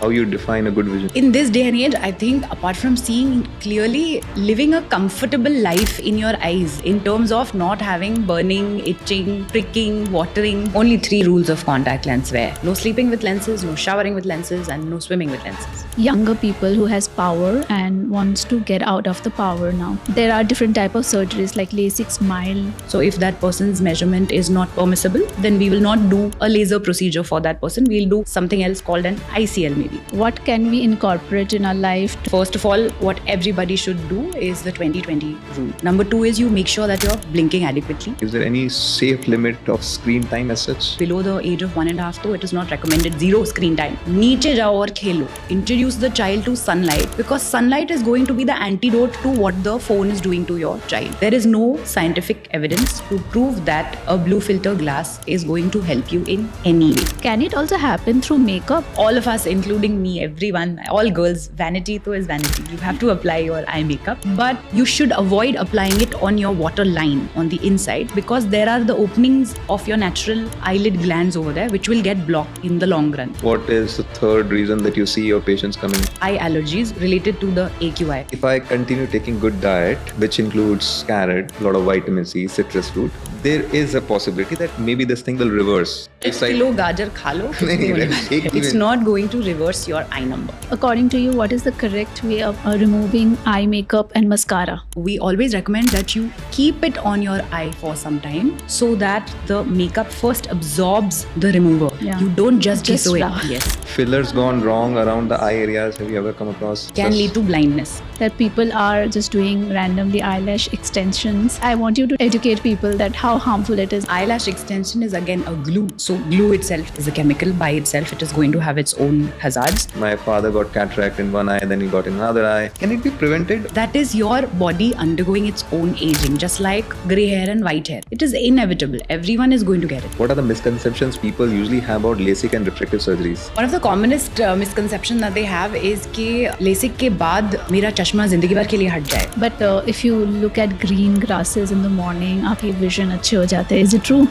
how you define a good vision? In this day and age, I think apart from seeing clearly, living a comfortable life in your eyes in terms of not having burning, itching, pricking, watering. Only 3 rules of contact lens wear. No sleeping with lenses, no showering with lenses, and no swimming with lenses. Younger people who has power and wants to get out of the power now. There are different type of surgeries like LASIK, SMILE. So if that person's measurement is not permissible, then we will not do a laser procedure for that person. We'll do something else called an ICL maybe. What can we incorporate in our life? First of all, what everybody should do is the 20-20 rule. Number 2 is you make sure that you're blinking adequately. Is there any safe limit of screen time as such? Below the age of 1.5 though, it is not recommended. 0 screen time. नीचे जाओ और खेलो. Introduce the child to sunlight because sunlight is going to be the antidote to what the phone is doing to your child. There is no scientific evidence to prove that a blue filter glass is going to help you in any way. Can it also happen through makeup? All of us, including me, everyone, all girls, vanity to is vanity. You have to apply your eye makeup, but you should avoid applying it on your waterline on the inside because there are the openings of your natural eyelid glands over there which will get blocked in the long run. What is the third reason that you see your patients coming? Eye allergies related to the AQI. If I continue taking good diet, which includes carrot, a lot of vitamin C, citrus fruit, there is a possibility that maybe this thing will reverse. Kilo गाजर खा लो, कुछ नहीं होने वाला है. It's not going to reverse your eye number. According to you, what is the correct way of removing eye makeup and mascara? We always recommend that you keep it on your eye for some time so that the makeup first absorbs the remover. Yeah. You don't just Just sew it. rub. Yes. Fillers gone wrong around the eye areas. Have you ever come across? Can lead to blindness. That people are just doing randomly eyelash extensions. I want you to educate people that how harmful it is. Eyelash extension is again a glue. So glue itself is a chemical by itself. It is going to have its own hazards. My father got cataract in one eye, then he got in another eye. Can it be prevented? That is your body undergoing its own aging, just like grey hair and white hair. It is inevitable. Everyone is going to get it. What are the misconceptions people usually have about LASIK and refractive surgeries? One of the commonest misconception that they have is कि LASIK के बाद मेरा चश्मा जिंदगी भर के लिए हट जाए. But if you look at green grasses in the morning, आपकी vision अच्छे हो जाते हैं. Is it true?